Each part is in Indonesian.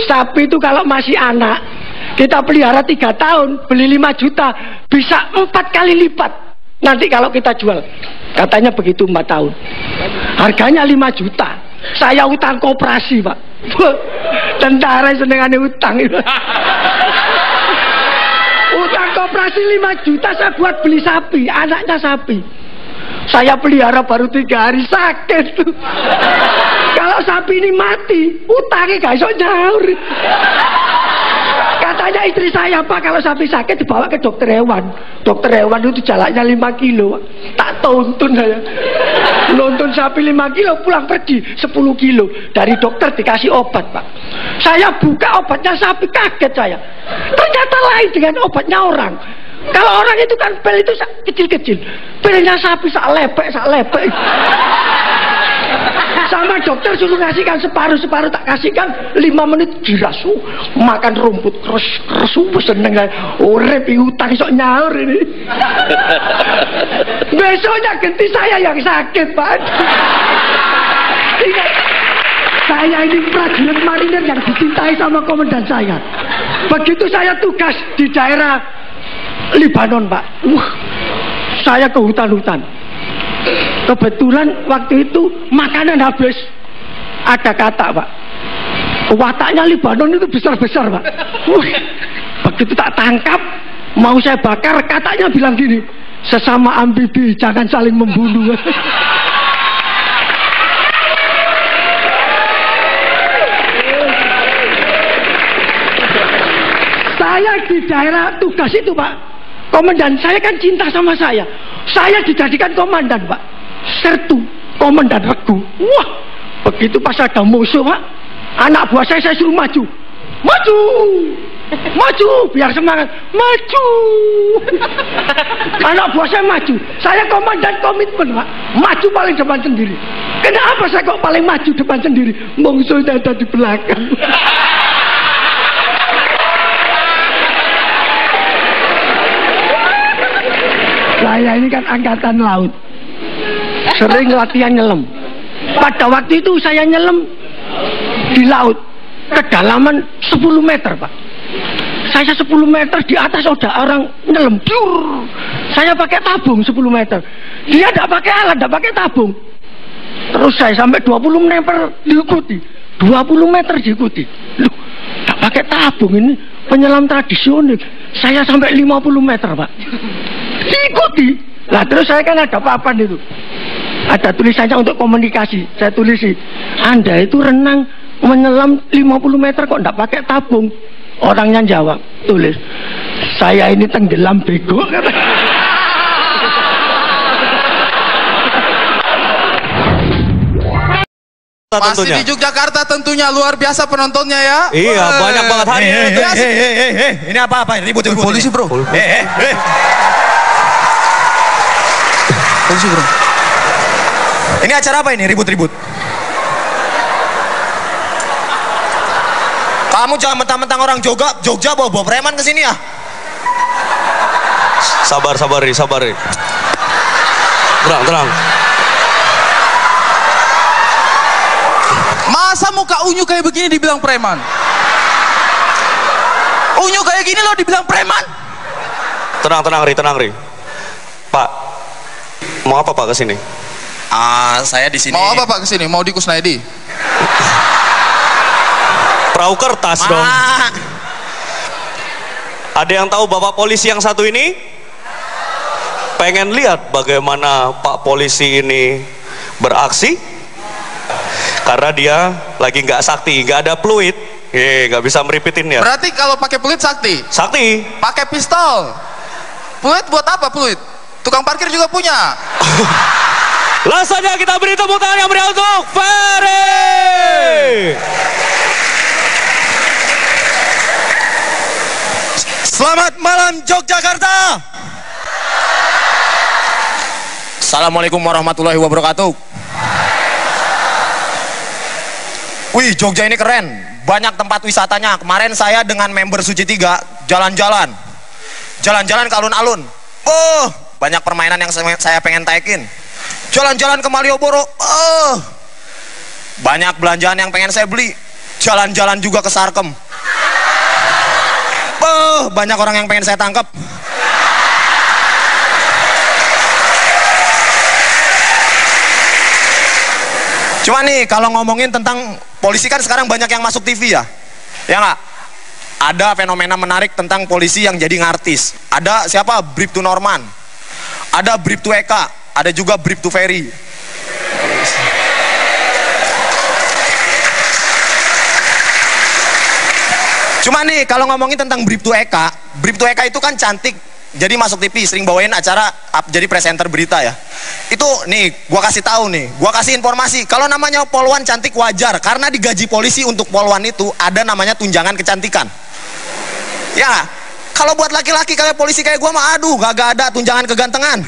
Sapi itu kalau masih anak, kita pelihara 3 tahun, beli 5 juta, bisa 4 kali lipat. Nanti kalau kita jual, katanya begitu 4 tahun. Harganya 5 juta. Saya utang koperasi, Pak. Tentara senengane utang itu. Utang koperasi 5 juta saya buat beli sapi, anaknya sapi. Saya pelihara baru 3 hari sakit tuh. Kalau sapi ini mati, utangnya gak iso nyaur. Katanya istri saya, Pak, kalau sapi sakit dibawa ke dokter hewan. Dokter hewan itu jaraknya 5 kilo. Tak tonton saya. Nonton sapi 5 kilo, pulang pergi 10 kilo. Dari dokter dikasih obat, Pak. Saya buka obatnya sapi, kaget saya. Ternyata lain dengan obatnya orang. Kalau orang itu kan pil itu kecil-kecil, pilnya sapi sak lepek. Sama dokter suruh kasihkan separuh tak kasihkan 5 menit dirasu, makan rumput keresu seneng saya. Urip utang sok nyaur ini. Besoknya ganti saya yang sakit, Pak. Ingat, saya ini prajurit marinir yang dicintai sama komandan saya. Begitu saya tugas di daerah Libanon, Pak. Saya ke hutan-hutan. Kebetulan waktu itu makanan habis. Ada kata, Pak. Wataknya Libanon itu besar-besar, Pak. Begitu tak tangkap, mau saya bakar, katanya bilang gini, sesama amfibi jangan saling membunuh. Saya di daerah tugas itu, Pak. Komandan saya kan cinta sama saya. Saya dijadikan komandan, Pak. Sertu, komandan regu. Wah, begitu pas ada musuh, Pak, anak buah saya suruh maju. Maju, biar semangat. Maju. Anak buah saya maju. Saya komandan komitmen, Pak. Maju paling depan sendiri. Kenapa saya kok paling maju depan sendiri? Musuhnya ada di belakang. Saya ini kan angkatan laut, sering latihan nyelam. Pada waktu itu saya nyelam di laut, kedalaman 10 meter, Pak. Saya 10 meter, di atas ada orang nyelam. Saya pakai tabung 10 meter. Dia tidak pakai alat, tidak pakai tabung. Terus saya sampai 20 meter diikuti, 20 meter diikuti. Loh, tidak pakai tabung, ini penyelam tradisional. Saya sampai 50 meter, Pak. Diikuti. Lah terus saya kan ada papan itu, ada tulisannya untuk komunikasi. Saya tulisi, Anda itu renang menyelam 50 meter kok enggak pakai tabung. Orangnya jawab, tulis, saya ini tenggelam bego. Masih di Yogyakarta tentunya, luar biasa penontonnya ya. Iya, banyak banget hari ini. Ini apa-apa? Ribut-ribut polisi, bro. Polisi, bro. Ini acara apa ini? Ribut-ribut. Kamu jangan mentang-mentang orang Jogja bawa preman ke sini ya. Sabar. Tenang. Masa muka unyu kayak begini dibilang preman? Unyu kayak gini loh dibilang preman? Tenang, Ri. Pak, mau apa Pak kesini? Saya di sini. Mau apa Pak kesini? Mau di Kusnaidi? Perahu kertas dong. Ada yang tahu Bapak polisi yang satu ini? Pengen lihat bagaimana Pak polisi ini beraksi? Karena dia lagi nggak sakti, nggak ada fluid, nggak bisa meripitinnya. Berarti kalau pakai fluid sakti? Sakti. Pakai pistol. Fluid buat apa fluid? Tukang parkir juga punya. Langsung saja kita beri tepuk tangan yang meriah untuk Ferry. Selamat malam Yogyakarta. Assalamualaikum warahmatullahi wabarakatuh. Wih, Jogja ini keren, banyak tempat wisatanya. Kemarin saya dengan member Suci 3 jalan-jalan ke alun-alun. Banyak permainan yang saya pengen taikin. Jalan-jalan ke Malioboro, banyak belanjaan yang pengen saya beli. jalan-jalan juga ke Sarkem. Banyak orang yang pengen saya tangkap. Cuma nih kalau ngomongin tentang polisi kan sekarang banyak yang masuk TV ya, ya nggak? Ada fenomena menarik tentang polisi yang jadi ngartis. Ada siapa? Bribtu Norman, ada Bribtu Eka, ada juga Bribtu Ferry. Cuma nih kalau ngomongin tentang Bribtu Eka itu kan cantik, jadi masuk TV, sering bawain acara jadi presenter berita ya. Itu nih gua kasih tahu nih, gua kasih informasi, kalau namanya polwan cantik wajar, karena digaji polisi untuk polwan itu ada namanya tunjangan kecantikan. Ya, kalau buat laki-laki kayak polisi kayak gua mah aduh gak ada tunjangan kegantengan.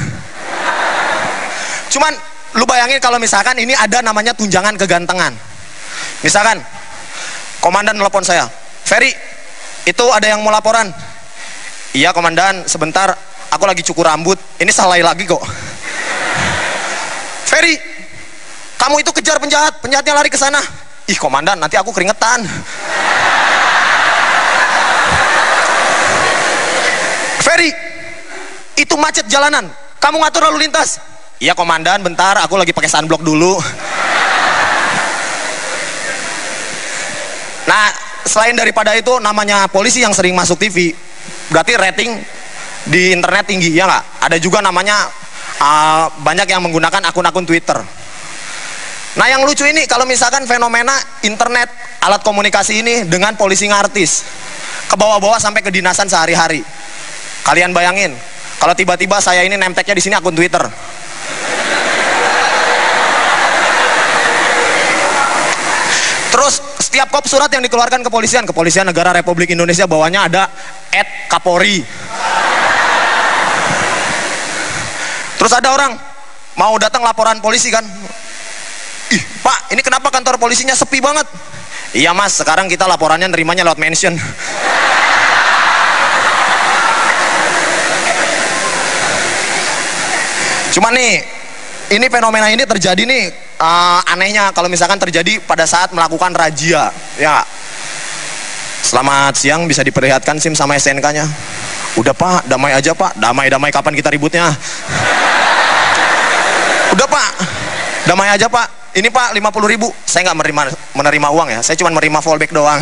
Cuman lu bayangin kalau misalkan ini ada namanya tunjangan kegantengan. Misalkan komandan telepon saya, Ferry, itu ada yang mau laporan. Iya komandan, sebentar, aku lagi cukur rambut. Ini salah lagi kok. Ferry, kamu itu kejar penjahat, penjahatnya lari ke sana. Ih komandan, nanti aku keringetan. Ferry, itu macet jalanan, kamu ngatur lalu lintas. Iya komandan, bentar, aku lagi pakai sunblock dulu. Nah, selain daripada itu, namanya polisi yang sering masuk TV, berarti rating di internet tinggi, ya nggak? Ada juga namanya banyak yang menggunakan akun-akun Twitter. Nah yang lucu ini kalau misalkan fenomena internet, alat komunikasi ini dengan polisi ngartis, ke bawah-bawah sampai kedinasan sehari-hari. Kalian bayangin, kalau tiba-tiba saya ini nemteknya di sini akun Twitter. Terus setiap kop surat yang dikeluarkan Kepolisian Negara Republik Indonesia, bawahnya ada @Kapolri. Terus ada orang mau datang laporan polisi kan, ih pak, ini kenapa kantor polisinya sepi banget? Iya mas, sekarang kita laporannya nerimanya lewat mention. Cuman nih, ini fenomena ini terjadi nih, anehnya kalau misalkan terjadi pada saat melakukan razia, ya. Selamat siang, bisa diperlihatkan SIM sama STNK-nya. Udah pak, damai aja pak. Damai kapan kita ributnya? Udah pak, damai aja pak. Ini pak 50.000. Saya nggak menerima uang ya, saya cuma menerima fallback doang.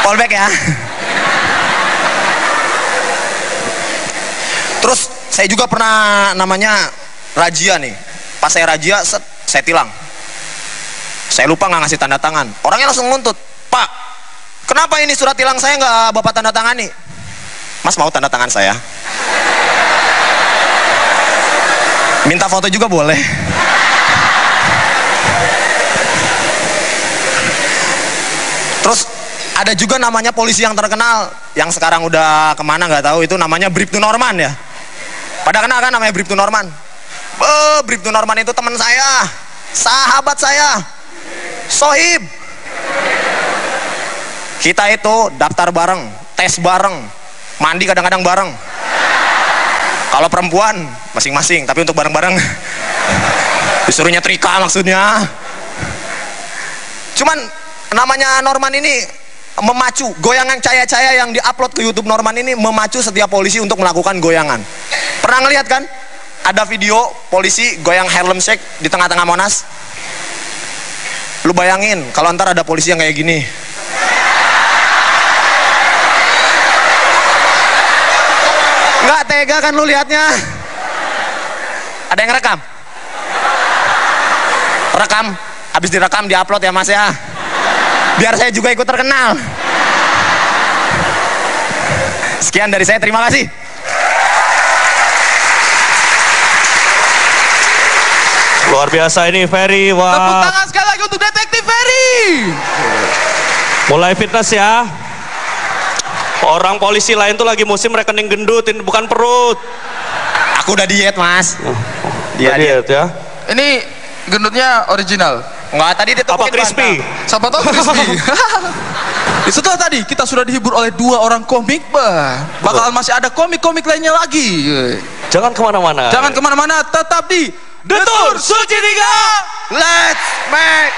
Fallback ya. Terus saya juga pernah namanya razia nih. Pas saya razia, saya tilang. Saya lupa nggak ngasih tanda tangan. Orangnya langsung nguntut, pak, kenapa ini surat tilang saya nggak bapak tanda tangani? Mas mau tanda tangan saya? Minta foto juga boleh. Terus ada juga namanya polisi yang terkenal, yang sekarang udah kemana nggak tahu, itu namanya Bribtu Norman ya. Pada kenal kan namanya Bribtu Norman? Bribtu Norman itu teman saya, sahabat saya, sohib. Kita itu daftar bareng, tes bareng, mandi kadang-kadang bareng. Kalau perempuan masing-masing, tapi untuk bareng-bareng disuruh nyetrika maksudnya. Cuman namanya Norman ini memacu, goyangan caya-caya yang diupload ke YouTube Norman ini memacu setiap polisi untuk melakukan goyangan. Pernah ngeliat kan? Ada video polisi goyang Harlem Shake di tengah-tengah Monas. Lu bayangin kalau ntar ada polisi yang kayak gini. Nggak tega kan lu liatnya? Ada yang rekam? Rekam, habis direkam diupload ya mas ya, biar saya juga ikut terkenal. Sekian dari saya, terima kasih. Luar biasa ini Ferry. Wah. Tepuk tangan sekali lagi untuk Detektif Ferry. Mulai fitness ya. Orang polisi lain tuh lagi musim rekening gendut, ini bukan perut. Aku udah diet mas. Diet ya. Ini gendutnya original. Enggak, tadi dia Apa crispy? Siapa tahu crispy. Setelah tadi kita sudah dihibur oleh 2 orang komik, bakalan masih ada komik-komik lainnya lagi. Jangan kemana-mana. Jangan kemana-mana, tetap di Detur Suci 3. Let's make